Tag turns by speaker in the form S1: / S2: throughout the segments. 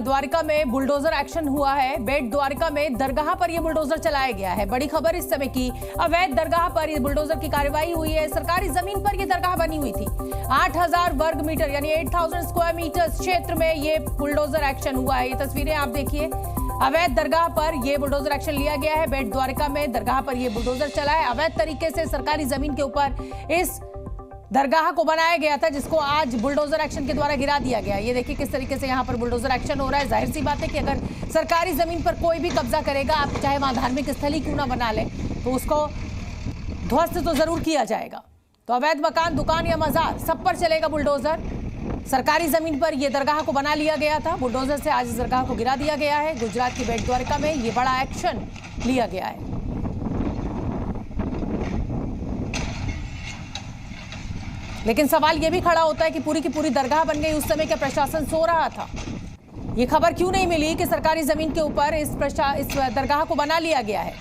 S1: द्वारका में bulldozer action हुआ है। बेट द्वारका में दरगाह पर यह बुलडोजर चलाया गया है। बड़ी खबर इस समय की, अवैध दरगाह पर यह बुलडोजर की कार्रवाई हुई है। सरकारी जमीन पर यह दरगाह बनी हुई थी। 8000 वर्ग मीटर यानी 8000 स्क्वायर मीटर क्षेत्र में यह बुलडोजर एक्शन हुआ है। ये तस्वीरें आप देखिए, अवैध दरगाह पर यह बुलडोजर एक्शन लिया गया है। बेट द्वारका में दरगाह पर यह बुलडोजर चला है। अवैध तरीके से सरकारी जमीन के ऊपर इस दरगाह को बनाया गया था, जिसको आज बुलडोजर एक्शन के द्वारा गिरा दिया गया। ये देखिए किस तरीके से यहाँ पर बुलडोजर एक्शन हो रहा है। जाहिर सी बात है कि अगर सरकारी जमीन पर कोई भी कब्जा करेगा, आप चाहे वहां धार्मिक स्थल ही क्यों ना बना ले, तो उसको ध्वस्त तो जरूर किया जाएगा। तो अवैध मकान, दुकान या मजार, सब पर चलेगा बुलडोजर। सरकारी जमीन पर यह दरगाह को बना लिया गया था। बुलडोजर से आज इस दरगाह को गिरा दिया गया है। गुजरात की बेट द्वारका में यह बड़ा एक्शन लिया गया है। लेकिन सवाल यह भी खड़ा होता है कि पूरी की पूरी दरगाह बन गई, उस समय क्या प्रशासन सो रहा था? ये खबर क्यों नहीं मिली कि सरकारी जमीन के ऊपर इस दरगाह को बना लिया गया है?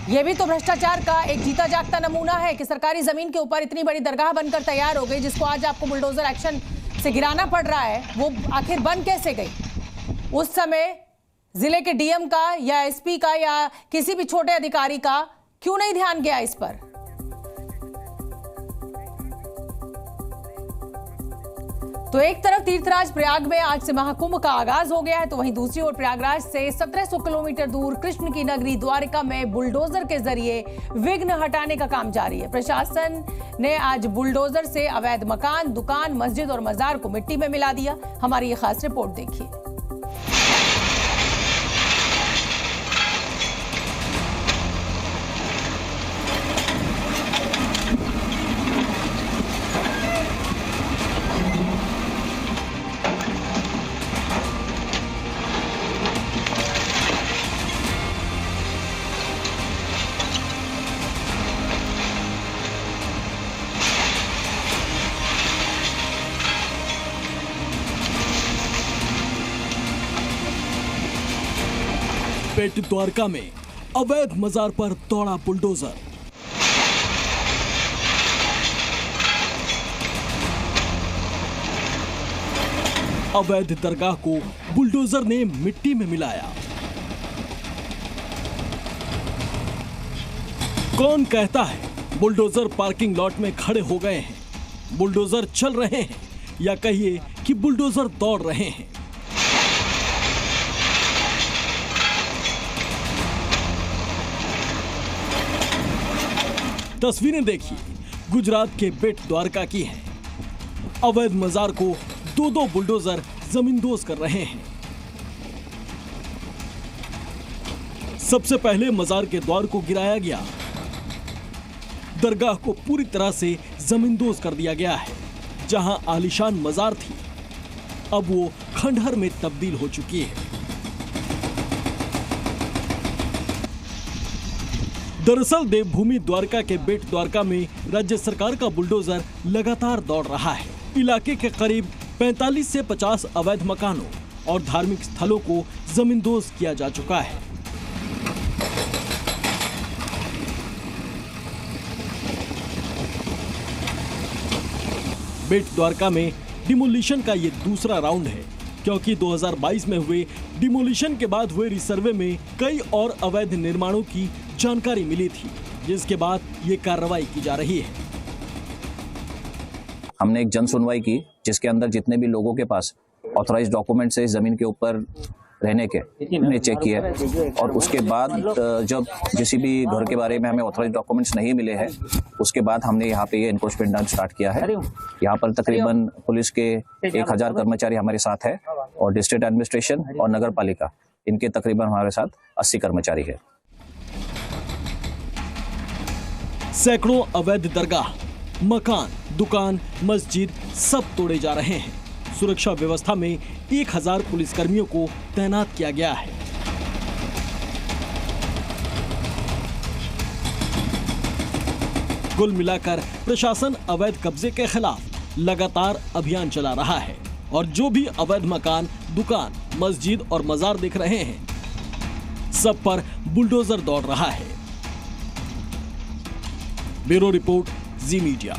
S1: यह भी तो भ्रष्टाचार का एक जीता जागता नमूना है कि सरकारी जमीन के ऊपर इतनी बड़ी दरगाह बनकर तैयार हो गई, जिसको आज आपको बुलडोजर एक्शन से गिराना पड़ रहा है। वो आखिर बन कैसे गई? उस समय जिले के डीएम का या एसपी का या किसी भी छोटे अधिकारी का क्यों नहीं ध्यान गया इस पर? तो एक तरफ तीर्थराज प्रयाग में आज से महाकुंभ का आगाज हो गया है, तो वहीं दूसरी ओर प्रयागराज से 1700 किलोमीटर दूर कृष्ण की नगरी द्वारका में बुलडोजर के जरिए विघ्न हटाने का काम जारी है। प्रशासन ने आज बुलडोजर से अवैध मकान, दुकान, मस्जिद और मजार को मिट्टी में मिला दिया। हमारी ये खास रिपोर्ट देखिए।
S2: बेट द्वारका में अवैध मजार पर दौड़ा बुलडोजर। अवैध दरगाह को बुलडोजर ने मिट्टी में मिलाया। कौन कहता है बुलडोजर पार्किंग लॉट में खड़े हो गए हैं? बुलडोजर चल रहे हैं या कहिए कि बुलडोजर दौड़ रहे हैं। तस्वीरें देखिए, गुजरात के बेट द्वारका की हैं। अवैध मजार को दो बुलडोजर जमींदोज कर रहे हैं। सबसे पहले मजार के द्वार को गिराया गया। दरगाह को पूरी तरह से जमींदोज कर दिया गया है। जहां आलीशान मजार थी, अब वो खंडहर में तब्दील हो चुकी है। दरअसल देवभूमि द्वारका के बेट द्वारका में राज्य सरकार का बुलडोजर लगातार दौड़ रहा है। इलाके के करीब 45 से 50 अवैध मकानों और धार्मिक स्थलों को जमींदोज किया जा चुका है। बेट द्वारका में डिमोलिशन का ये दूसरा राउंड है, क्योंकि 2022 में हुए डिमोलिशन के बाद हुए रिसर्वे में कई और अवैध निर्माणों की जानकारी मिली थी, जिसके बाद ये कार्रवाई की जा रही है।
S3: हमने एक जन सुनवाई की, जिसके अंदर जितने भी लोगों के पास ऑथराइज डॉक्यूमेंट्स है जमीन के ऊपर रहने के, हमने चेक किया। और उसके बाद जब किसी भी घर के बारे में हमें ऑथराइज डॉक्यूमेंट्स नहीं मिले हैं, उसके बाद हमने यहाँ पे ये एनक्रोचमेंट डाउन स्टार्ट किया है। यहाँ पर तकरीबन पुलिस के 1000 कर्मचारी हमारे साथ है और डिस्ट्रिक्ट एडमिनिस्ट्रेशन और नगर पालिका, इनके तकरीबन हमारे साथ 80 कर्मचारी है।
S2: सैकड़ों अवैध दरगाह, मकान, दुकान, मस्जिद सब तोड़े जा रहे हैं। सुरक्षा व्यवस्था में 1000 पुलिसकर्मियों को तैनात किया गया है। कुल मिलाकर प्रशासन अवैध कब्जे के खिलाफ लगातार अभियान चला रहा है और जो भी अवैध मकान, दुकान, मस्जिद और मजार दिख रहे हैं, सब पर बुलडोजर दौड़ रहा है। ब्यूरो रिपोर्ट, जी मीडिया।